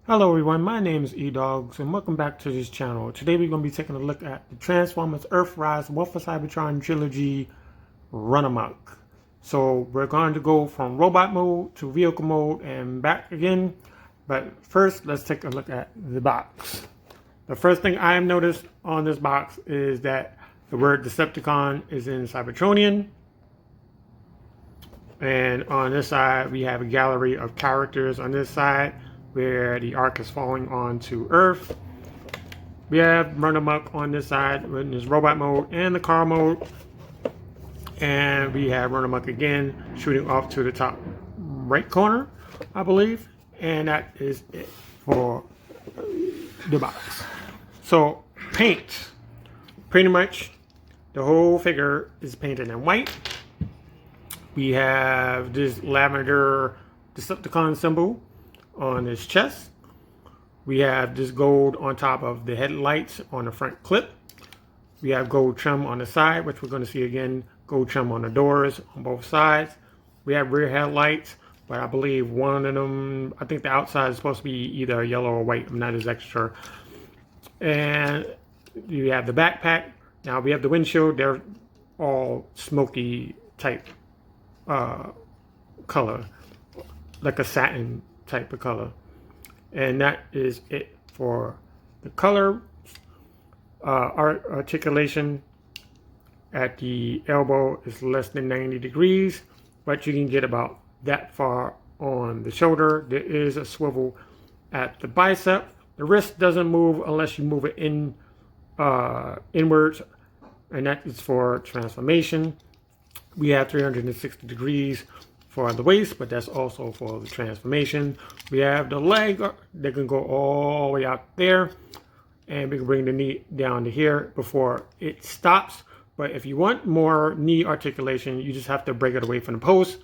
Hello everyone, my name is Edoggz and welcome back to this channel. Today we're going to be taking a look at the Transformers Earthrise War for Cybertron Trilogy Runamuck. So we're going to go from robot mode to vehicle mode and back again. But first, let's take a look at the box. The first thing I have noticed on this box is that the word Decepticon is in Cybertronian. And on this side, we have a gallery of characters on this side, where the arc is falling onto Earth. We have Runamuck on this side in his robot mode and the car mode. And we have Runamuck again shooting off to the top right corner, I believe. And that is it for the box. So paint. Pretty much the whole figure is painted in white. We have this lavender Decepticon symbol on his chest. We have this gold on top of the headlights on the front clip. We have gold trim on the side, which we're going to see again, gold trim on the doors on both sides. We have rear headlights, but I believe one of them, I think the outside is supposed to be either yellow or white. I'm not exactly sure. And you have the backpack. Now we have the windshield. They're all smoky type color, like a satin type of color. And that is it for the color. Articulation at the elbow is less than 90 degrees, but you can get about that far on the shoulder. There is a swivel at the bicep. The wrist doesn't move unless you move it inwards, and that is for transformation. We have 360 degrees for the waist, but that's also for the transformation. We have the leg that can go all the way out there, and we can bring the knee down to here before it stops. But if you want more knee articulation, you just have to break it away from the post,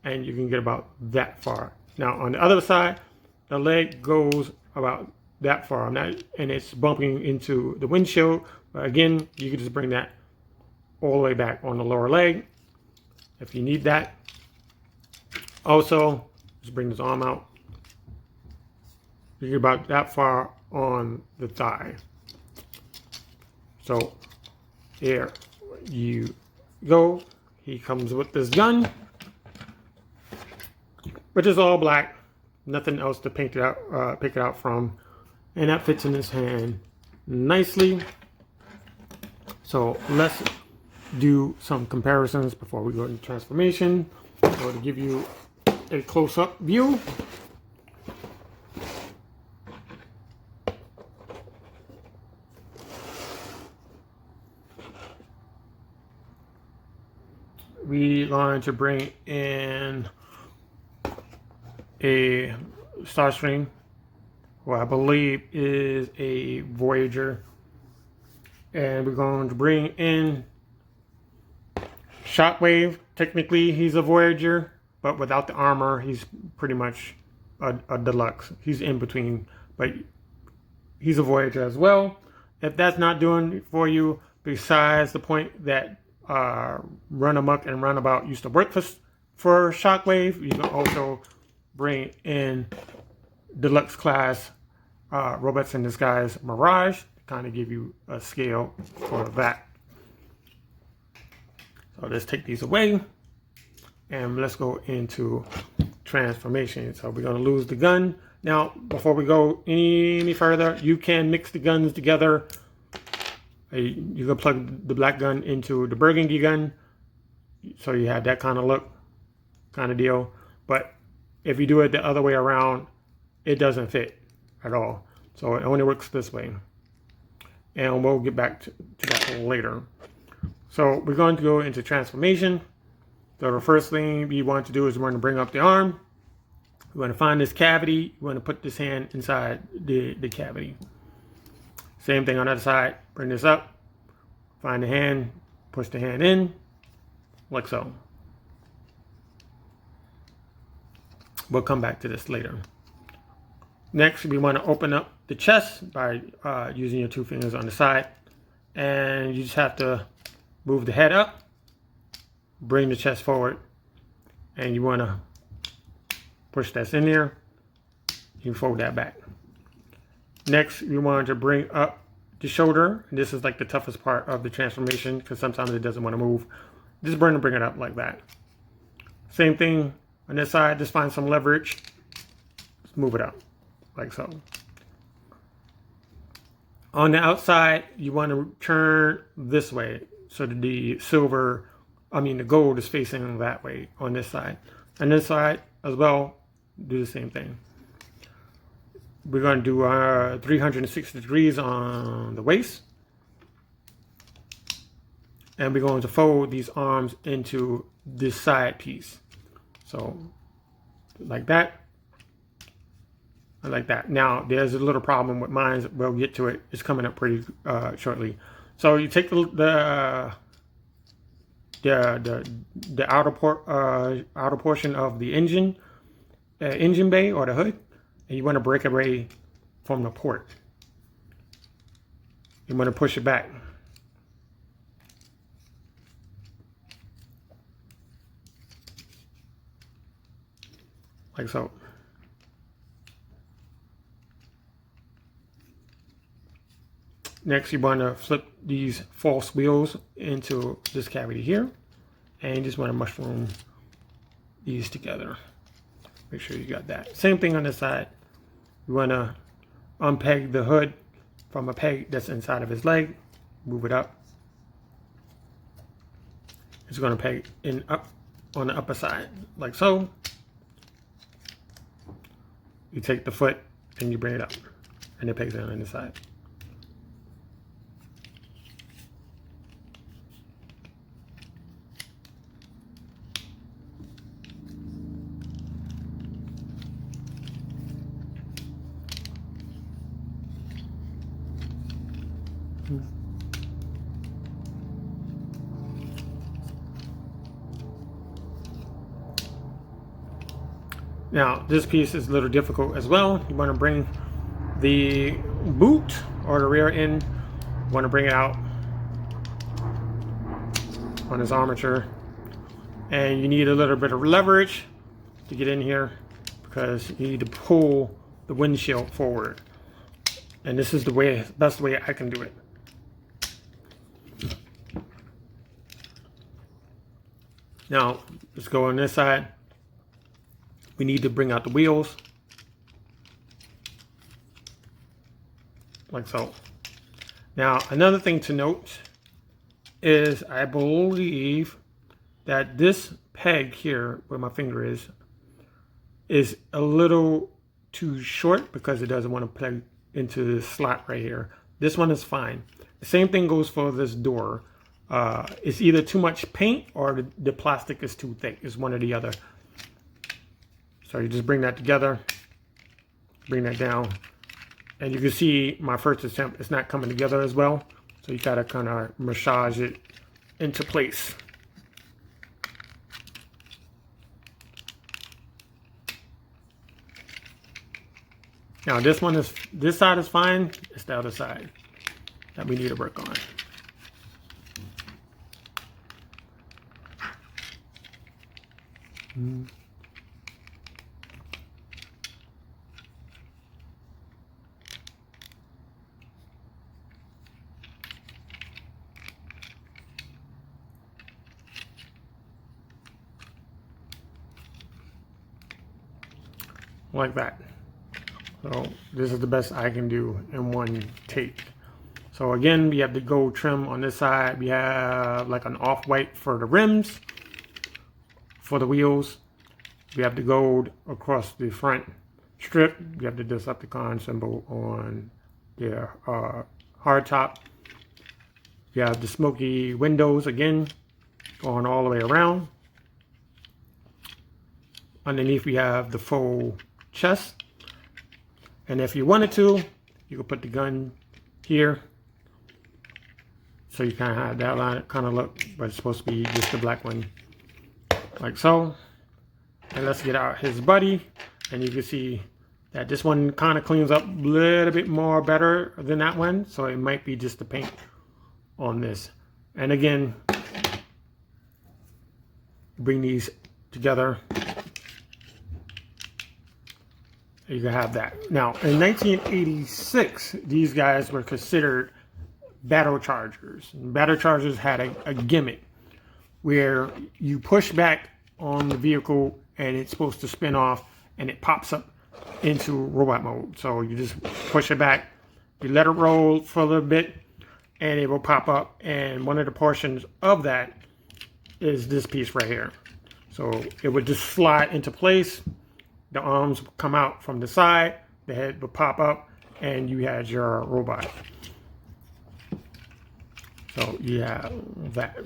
and you can get about that far. Now on the other side, the leg goes about that far, and it's bumping into the windshield. But again, you can just bring that all the way back on the lower leg if you need that. Also, just bring this arm out. You get about that far on the thigh. So there you go. He comes with this gun, which is all black. Nothing else to pick it out from, and that fits in his hand nicely. So let's do some comparisons before we go into transformation. So to give you a close-up view, we going to bring in a Starstream, who I believe is a Voyager, and we're going to bring in Shockwave. Technically he's a Voyager, but without the armor he's pretty much a deluxe. He's in between, but he's a Voyager as well. If that's not doing it for you, besides the point that Runamuck and Runabout used to work for Shockwave, you can also bring in deluxe class Robots in Disguise Mirage to kind of give you a scale for that. So let's take these away and let's go into transformation. So we're going to lose the gun. Now, before we go any further, you can mix the guns together. You can plug the black gun into the burgundy gun, so you have that kind of look, kind of deal. But if you do it the other way around, it doesn't fit at all. So it only works this way. And we'll get back to that later. So we're going to go into transformation. So the first thing we want to do is we're going to bring up the arm. We're going to find this cavity. We're going to put this hand inside the cavity. Same thing on the other side. Bring this up. Find the hand. Push the hand in. Like so. We'll come back to this later. Next, we want to open up the chest by using your two fingers on the side. And you just have to move the head up. Bring the chest forward. And you want to push that in there. You fold that back. Next, we want to bring up the shoulder. This is like the toughest part of the transformation because sometimes it doesn't want to move. Just bring it up like that. Same thing on this side. Just find some leverage. Just move it up like so. On the outside, you want to turn this way so that the the gold is facing that way on this side. On this side as well, do the same thing. We're going to do 360 degrees on the waist. And we're going to fold these arms into this side piece. So, like that. And like that. Now, there's a little problem with mine. We'll get to it. It's coming up pretty shortly. So, you take the outer portion of the engine bay or the hood. And you want to break away from the port. You want to push it back. Like so. Next, you want to flip these false wheels into this cavity here. And you just want to mushroom these together. Make sure you got that. Same thing on this side. You want to unpeg the hood from a peg that's inside of his leg. Move it up. It's going to peg in up on the upper side, like so. You take the foot and you bring it up, and it pegs in on the side. Now, this piece is a little difficult as well. You want to bring the boot or the rear end, you want to bring it out on this armature. And you need a little bit of leverage to get in here because you need to pull the windshield forward. And this is the best way I can do it. Now, let's go on this side. We need to bring out the wheels, like so. Now, another thing to note is I believe that this peg here, where my finger is a little too short because it doesn't want to plug into this slot right here. This one is fine. The same thing goes for this door. It's either too much paint or the plastic is too thick. It's one or the other. So you just bring that together, bring that down, and you can see my first attempt, it's not coming together as well. So you gotta kind of massage it into place. Now this side is fine, it's the other side that we need to work on. Like that. So this is the best I can do in one take. So again, we have the gold trim on this side. We have like an off-white for the rims. For the wheels, we have the gold across the front strip. We have the Decepticon symbol on the hard top. You have the smoky windows again, going all the way around. Underneath we have the faux chest. And if you wanted to, you could put the gun here. So you kind of have that line kind of look, but it's supposed to be just the black one. Like so. And let's get out his body. And you can see that this one kind of cleans up a little bit more better than that one. So it might be just the paint on this. And again, bring these together. You can have that. Now, in 1986, these guys were considered battle chargers. And battle chargers had a gimmick where you push back on the vehicle and it's supposed to spin off and it pops up into robot mode. So you just push it back, you let it roll for a little bit, and it will pop up. And one of the portions of that is this piece right here. So it would just slide into place. The arms would come out from the side, the head would pop up, and you had your robot. So you have that.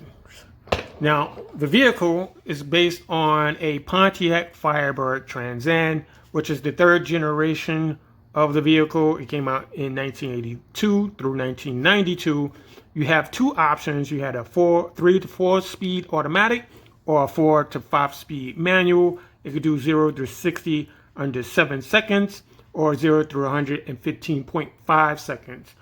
Now, the vehicle is based on a Pontiac Firebird Trans Am, which is the third generation of the vehicle. It came out in 1982 through 1992. You have two options. You had a 3 to 4 speed automatic or a 4 to 5 speed manual. It could do 0 to 60 under 7 seconds or 0 to 100 in 15.5 seconds.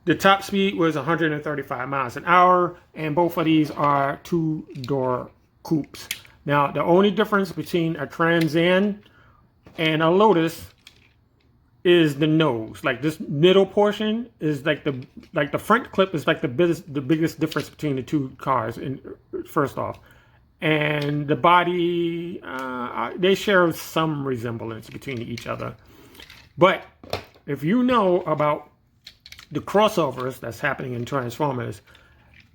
The top speed was 135 miles an hour, and both of these are two-door coupes. Now, the only difference between a Trans Am and a Lotus is the nose. Like this middle portion is like the front clip is like the biggest difference between the two cars. First off, and the body, they share some resemblance between each other. But if you know about the crossovers that's happening in Transformers,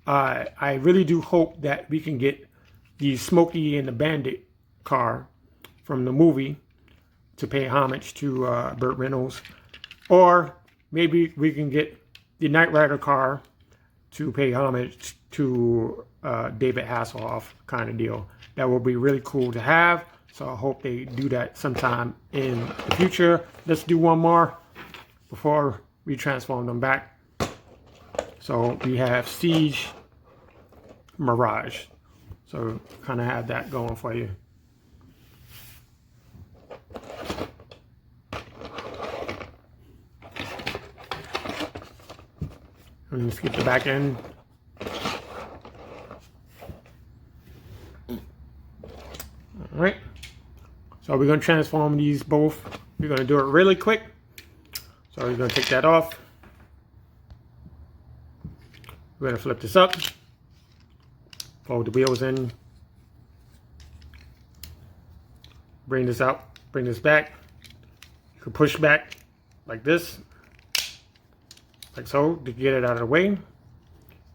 I really do hope that we can get the Smokey and the Bandit car from the movie to pay homage to Burt Reynolds, or maybe we can get the Knight Rider car to pay homage to David Hasselhoff kind of deal. That will be really cool to have. So I hope they do that sometime in the future. Let's do one more before we transform them back. So we have Siege, Mirage. So kind of have that going for you. Let me skip the back end. All right. So we're going to transform these both. We're going to do it really quick. So we're going to take that off. We're going to flip this up. Fold the wheels in. Bring this out. Bring this back. You can push back like this. Like so, to get it out of the way.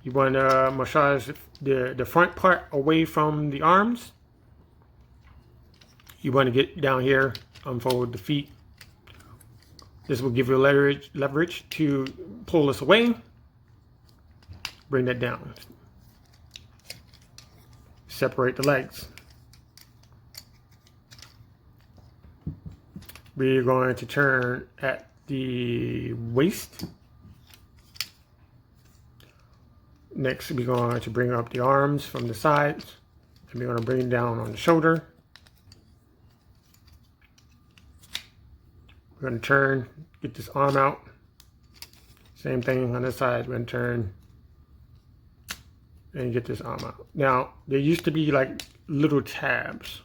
You want to massage the front part away from the arms. You want to get down here, unfold the feet. This will give you leverage to pull this away. Bring that down. Separate the legs. We're going to turn at the waist. Next, we're going to bring up the arms from the sides. And we're going to bring it down on the shoulder. We're going to turn, get this arm out. Same thing on this side. We're going to turn and get this arm out. Now, there used to be like little tabs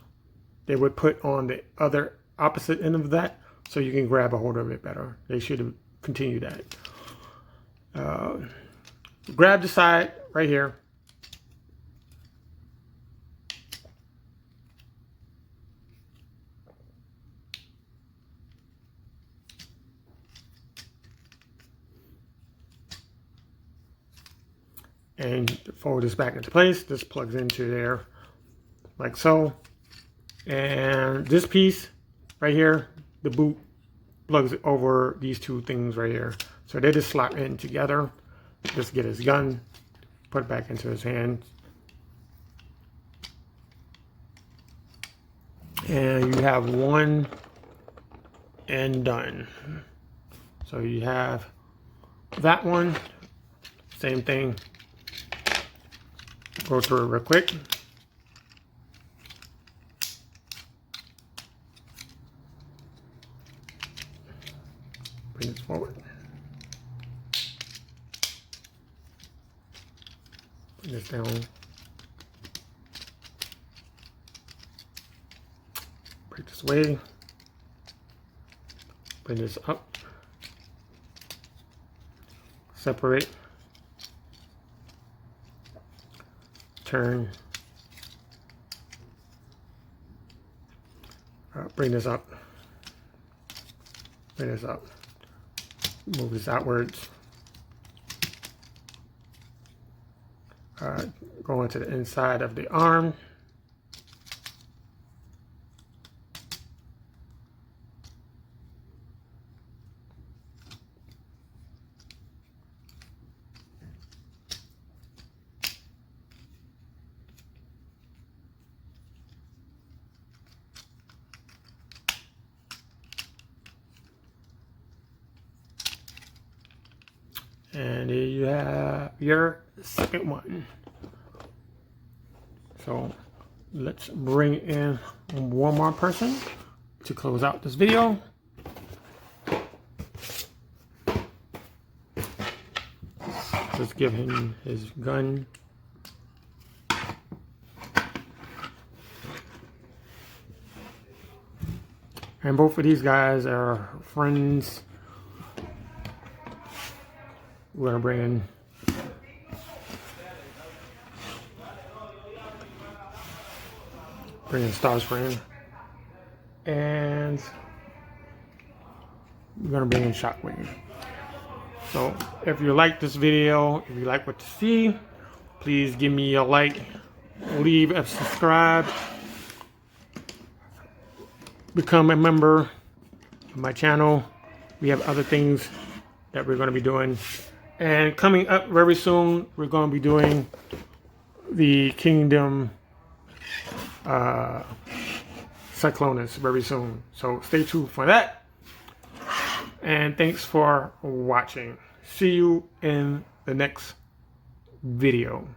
they would put on the other opposite end of that so you can grab a hold of it better. They should have continued that. Grab the side right here. And fold this back into place. This plugs into there like so. And this piece right here, the boot, plugs over these two things right here. So they just slot in together. Just get his gun, put it back into his hand. And you have one and done. So you have that one, same thing. Go through it real quick. Bring this forward. Bring this down. Bring this away. Bring this up. Separate. Turn. Bring this up. Bring this up. Move this outwards. Go into the inside of the arm. And here you have your second one. So let's bring in one more person to close out this video. Let's give him his gun. And both of these guys are friends. We're gonna bring in Starscream, and we're gonna bring in Shockwave. So if you like this video, if you like what you see, please give me a like, leave a subscribe, become a member of my channel. We have other things that we're going to be doing, and coming up very soon we're going to be doing the Kingdom Cyclonus very soon, so stay tuned for that. And thanks for watching. See you in the next video.